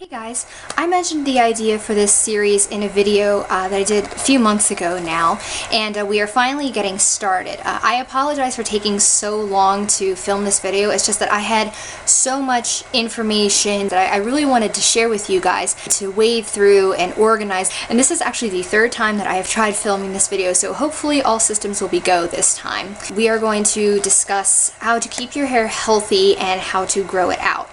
Hey guys, I mentioned the idea for this series in a video that I did a few months ago now, and we are finally getting started. I apologize for taking so long to film this video. It's just that I had so much information that I really wanted to share with you guys to wade through and organize, and this is actually the third time that I have tried filming this video, so hopefully all systems will be go this time. We are going to discuss how to keep your hair healthy and how to grow it out.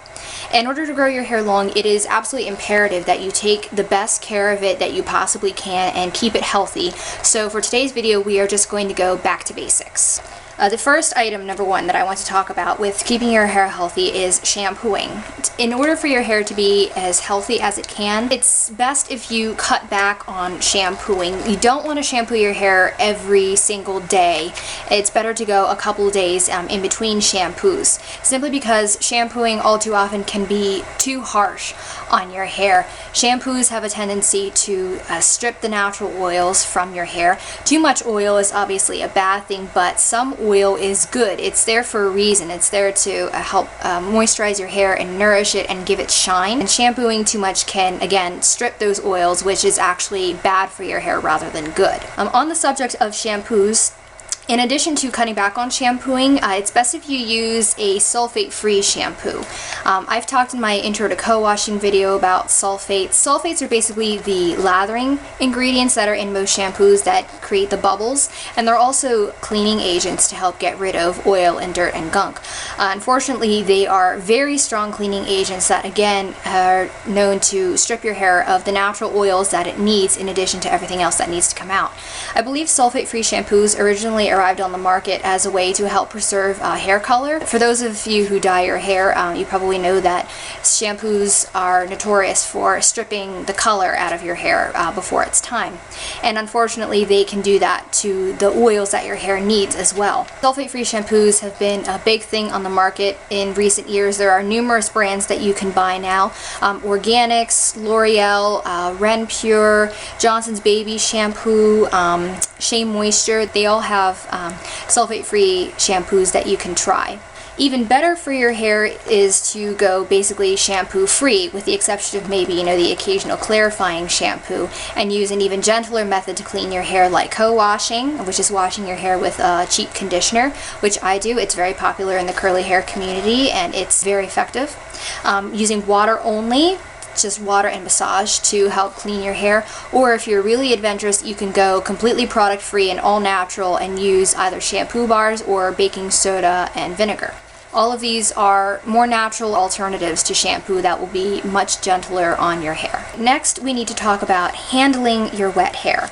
In order to grow your hair long, it is absolutely imperative that you take the best care of it that you possibly can and keep it healthy. So for today's video, we are just going to go back to basics. The first item, number one, that I want to talk about with keeping your hair healthy is shampooing. In order for your hair to be as healthy as it can, it's best if you cut back on shampooing. You don't want to shampoo your hair every single day. It's better to go a couple days in between shampoos, simply because shampooing all too often can be too harsh on your hair. Shampoos have a tendency to strip the natural oils from your hair. Too much oil is obviously a bad thing, but some oil is good. It's there for a reason. It's there to help moisturize your hair and nourish it and give it shine. And shampooing too much can, again, strip those oils, which is actually bad for your hair rather than good. On the subject of shampoos, in addition to cutting back on shampooing, it's best if you use a sulfate-free shampoo. I've talked in my intro to co-washing video about sulfates. Sulfates are basically the lathering ingredients that are in most shampoos that create the bubbles, and they're also cleaning agents to help get rid of oil and dirt and gunk. Unfortunately, they are very strong cleaning agents that, again, are known to strip your hair of the natural oils that it needs in addition to everything else that needs to come out. I believe sulfate-free shampoos originally arrived on the market as a way to help preserve hair color. For those of you who dye your hair, you probably know that shampoos are notorious for stripping the color out of your hair before it's time. And unfortunately, they can do that to the oils that your hair needs as well. Sulfate-free shampoos have been a big thing on the market in recent years. There are numerous brands that you can buy now. Organics, L'Oreal, Ren Pure, Johnson's Baby Shampoo, Shea Moisture, they all have sulfate-free shampoos that you can try. Even better for your hair is to go basically shampoo-free, with the exception of maybe, the occasional clarifying shampoo, and use an even gentler method to clean your hair, like co-washing, which is washing your hair with a cheap conditioner, which I do. It's very popular in the curly hair community, and it's very effective. Using water only, just water and massage to help clean your hair, or if you're really adventurous, you can go completely product free and all natural and use either shampoo bars or baking soda and vinegar. All of these are more natural alternatives to shampoo that will be much gentler on your hair. Next, we need to talk about handling your wet hair.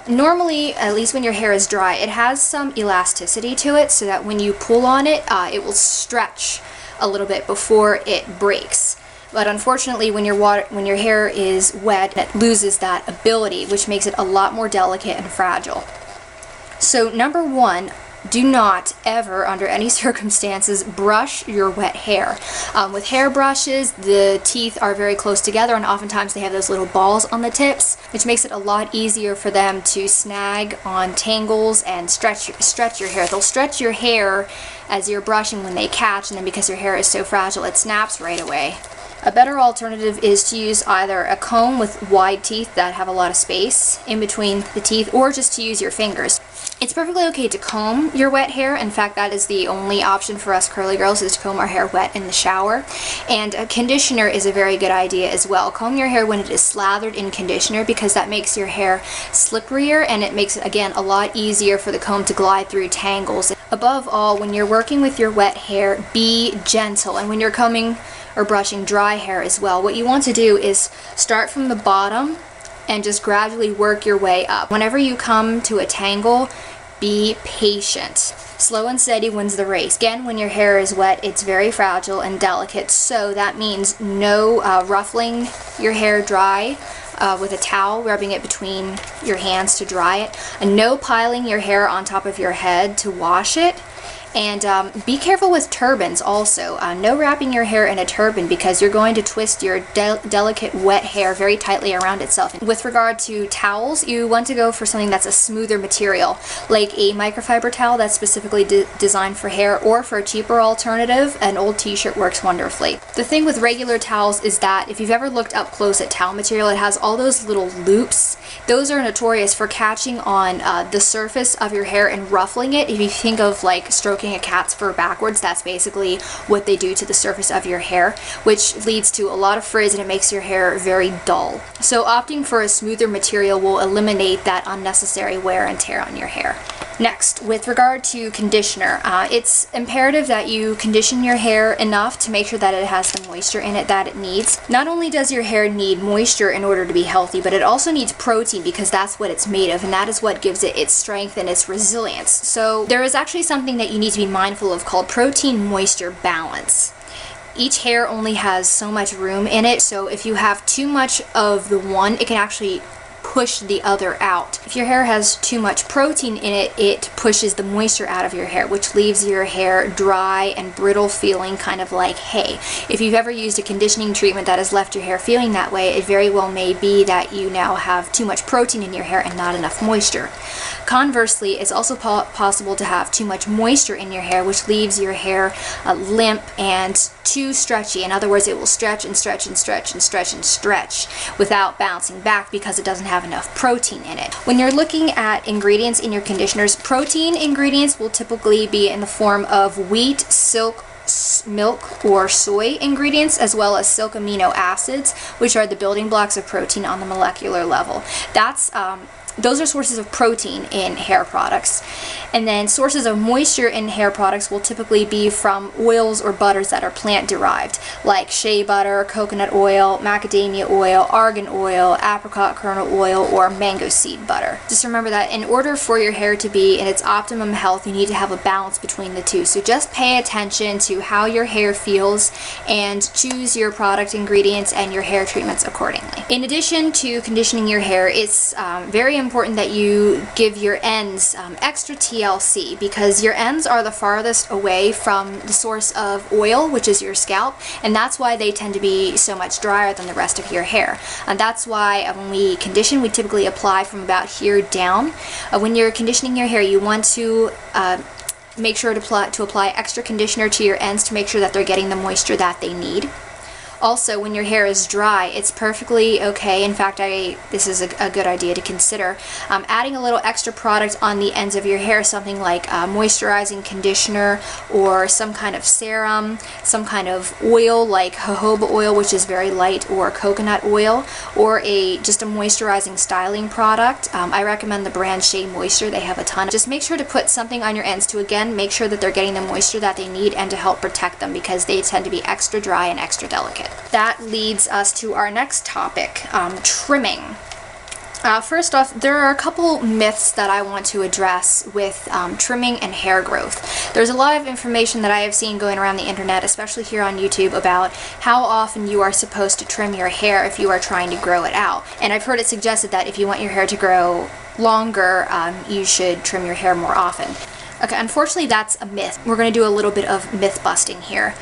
Normally, at least when your hair is dry, it has some elasticity to it so that when you pull on it, it will stretch a little bit before it breaks. But unfortunately, when your hair is wet, it loses that ability, which makes it a lot more delicate and fragile. So number one, do not ever, under any circumstances, brush your wet hair. With hair brushes, the teeth are very close together, and oftentimes they have those little balls on the tips, which makes it a lot easier for them to snag on tangles and stretch your hair. They'll stretch your hair as you're brushing when they catch, and then because your hair is so fragile, it snaps right away. A better alternative is to use either a comb with wide teeth that have a lot of space in between the teeth, or just to use your fingers. It's perfectly okay to comb your wet hair. In fact, that is the only option for us curly girls, is to comb our hair wet in the shower. And a conditioner is a very good idea as well. Comb your hair when it is slathered in conditioner, because that makes your hair slipperier, and it makes it, again, a lot easier for the comb to glide through tangles. Above all, when you're working with your wet hair, be gentle. And when you're combing or brushing dry hair as well, what you want to do is start from the bottom and just gradually work your way up. Whenever you come to a tangle, be patient. Slow and steady wins the race. Again, when your hair is wet, it's very fragile and delicate, so that means no ruffling your hair dry with a towel, rubbing it between your hands to dry it, and no piling your hair on top of your head to wash it, And be careful with turbans also. No wrapping your hair in a turban because you're going to twist your delicate wet hair very tightly around itself. And with regard to towels, you want to go for something that's a smoother material, like a microfiber towel that's specifically designed for hair, or for a cheaper alternative, an old t-shirt works wonderfully. The thing with regular towels is that if you've ever looked up close at towel material, it has all those little loops. Those are notorious for catching on the surface of your hair and ruffling it. If you think of like stroking a cat's fur backwards, that's basically what they do to the surface of your hair, which leads to a lot of frizz and it makes your hair very dull. So opting for a smoother material will eliminate that unnecessary wear and tear on your hair. Next, with regard to conditioner, it's imperative that you condition your hair enough to make sure that it has the moisture in it that it needs. Not only does your hair need moisture in order to be healthy, but it also needs protein because that's what it's made of, and that is what gives it its strength and its resilience. So there is actually something that you need to be mindful of called protein-moisture balance. Each hair only has so much room in it, so if you have too much of the one, it can actually push the other out. If your hair has too much protein in it, it pushes the moisture out of your hair, which leaves your hair dry and brittle, feeling kind of like hay. If you've ever used a conditioning treatment that has left your hair feeling that way, it very well may be that you now have too much protein in your hair and not enough moisture. Conversely, it's also possible to have too much moisture in your hair, which leaves your hair limp and too stretchy. In other words, it will stretch and stretch and stretch and stretch and stretch without bouncing back because it doesn't have enough protein in it. When you're looking at ingredients in your conditioners, protein ingredients will typically be in the form of wheat, silk, milk, or soy ingredients, as well as silk amino acids, which are the building blocks of protein on the molecular level. Those are sources of protein in hair products. And then sources of moisture in hair products will typically be from oils or butters that are plant derived, like shea butter, coconut oil, macadamia oil, argan oil, apricot kernel oil, or mango seed butter. Just remember that in order for your hair to be in its optimum health, you need to have a balance between the two. So just pay attention to how your hair feels and choose your product ingredients and your hair treatments accordingly. In addition to conditioning your hair, it's very important that you give your ends extra TLC, because your ends are the farthest away from the source of oil, which is your scalp, and that's why they tend to be so much drier than the rest of your hair. And that's why when we condition, we typically apply from about here down. When you're conditioning your hair, you want to make sure to apply extra conditioner to your ends to make sure that they're getting the moisture that they need. Also, when your hair is dry, it's perfectly okay. In fact, this is a good idea to consider. Adding a little extra product on the ends of your hair, something like moisturizing conditioner or some kind of serum, some kind of oil like jojoba oil, which is very light, or coconut oil, or just a moisturizing styling product. I recommend the brand Shea Moisture. They have a ton. Just make sure to put something on your ends to, again, make sure that they're getting the moisture that they need and to help protect them, because they tend to be extra dry and extra delicate. That leads us to our next topic, trimming. First off, there are a couple myths that I want to address with trimming and hair growth. There's a lot of information that I have seen going around the internet, especially here on YouTube, about how often you are supposed to trim your hair if you are trying to grow it out. And I've heard it suggested that if you want your hair to grow longer, you should trim your hair more often. Okay, unfortunately that's a myth. We're going to do a little bit of myth busting here.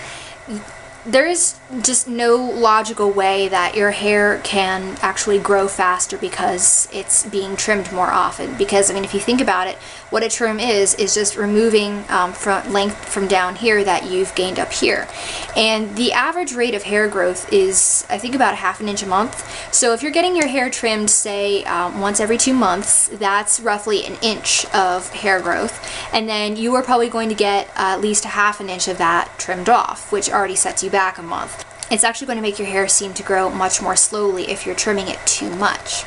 There is just no logical way that your hair can actually grow faster because it's being trimmed more often. Because, I mean, if you think about it, what a trim is just removing from length from down here that you've gained up here. And the average rate of hair growth is, I think, about ½ inch a month. So if you're getting your hair trimmed, say, once every 2 months, that's roughly an inch of hair growth. And then you are probably going to get at least ½ inch of that trimmed off, which already sets you back a month. It's actually going to make your hair seem to grow much more slowly if you're trimming it too much.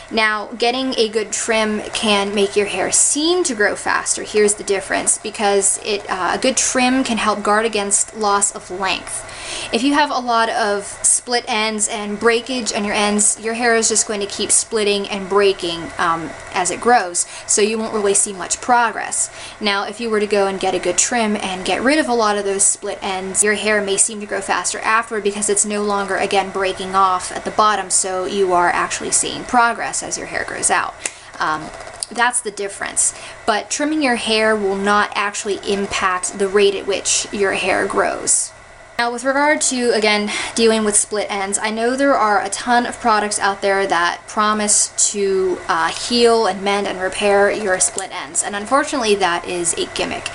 Now, getting a good trim can make your hair seem to grow faster. Here's the difference, because a good trim can help guard against loss of length. If you have a lot of split ends and breakage on your ends, your hair is just going to keep splitting and breaking as it grows, so you won't really see much progress. Now, if you were to go and get a good trim and get rid of a lot of those split ends, your hair may seem to grow faster afterward because it's no longer, again, breaking off at the bottom, so you are actually seeing progress as your hair grows out. That's the difference. But trimming your hair will not actually impact the rate at which your hair grows. Now, with regard to, again, dealing with split ends, I know there are a ton of products out there that promise to heal and mend and repair your split ends, and unfortunately that is a gimmick.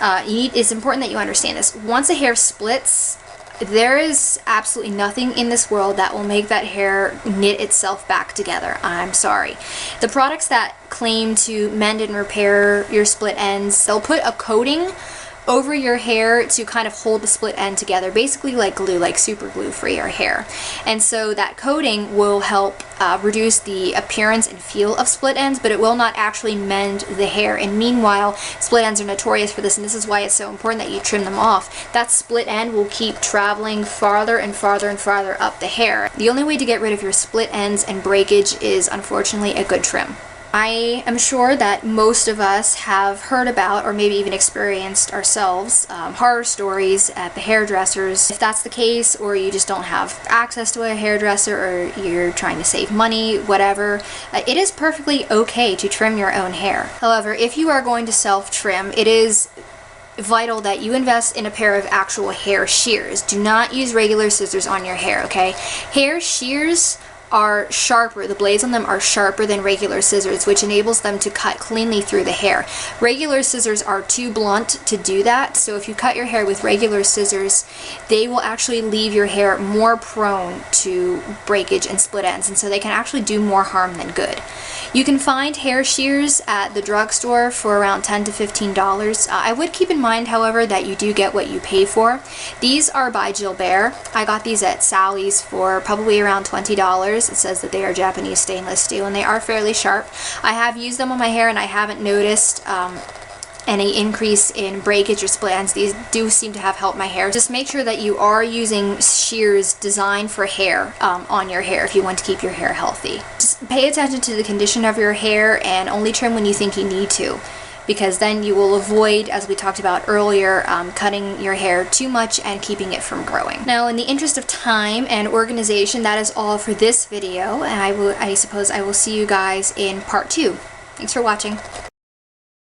It's important that you understand this. Once a hair splits, there is absolutely nothing in this world that will make that hair knit itself back together. I'm sorry. The products that claim to mend and repair your split ends, they'll put a coating over your hair to kind of hold the split end together, basically like glue, like super glue for your hair. And so that coating will help reduce the appearance and feel of split ends, but it will not actually mend the hair. And meanwhile, split ends are notorious for this, and this is why it's so important that you trim them off. That split end will keep traveling farther and farther and farther up the hair. The only way to get rid of your split ends and breakage is, unfortunately, a good trim. I am sure that most of us have heard about, or maybe even experienced ourselves, horror stories at the hairdressers. If that's the case, or you just don't have access to a hairdresser, or you're trying to save money, whatever, it is perfectly okay to trim your own hair. However, if you are going to self-trim, it is vital that you invest in a pair of actual hair shears. Do not use regular scissors on your hair, okay? Hair shears are sharper, the blades on them are sharper than regular scissors, which enables them to cut cleanly through the hair. Regular scissors are too blunt to do that, so if you cut your hair with regular scissors, they will actually leave your hair more prone to breakage and split ends, and so they can actually do more harm than good. You can find hair shears at the drugstore for around $10 to $15. I would keep in mind, however, that you do get what you pay for. These are by Gilbert. I got these at Sally's for probably around $20. It says that they are Japanese stainless steel, and they are fairly sharp. I have used them on my hair, and I haven't noticed any increase in breakage or split ends. These do seem to have helped my hair. Just make sure that you are using shears designed for hair on your hair if you want to keep your hair healthy. Just pay attention to the condition of your hair and only trim when you think you need to, because then you will avoid, as we talked about earlier, cutting your hair too much and keeping it from growing. Now, in the interest of time and organization, that is all for this video, and I suppose I will see you guys in part 2. Thanks for watching.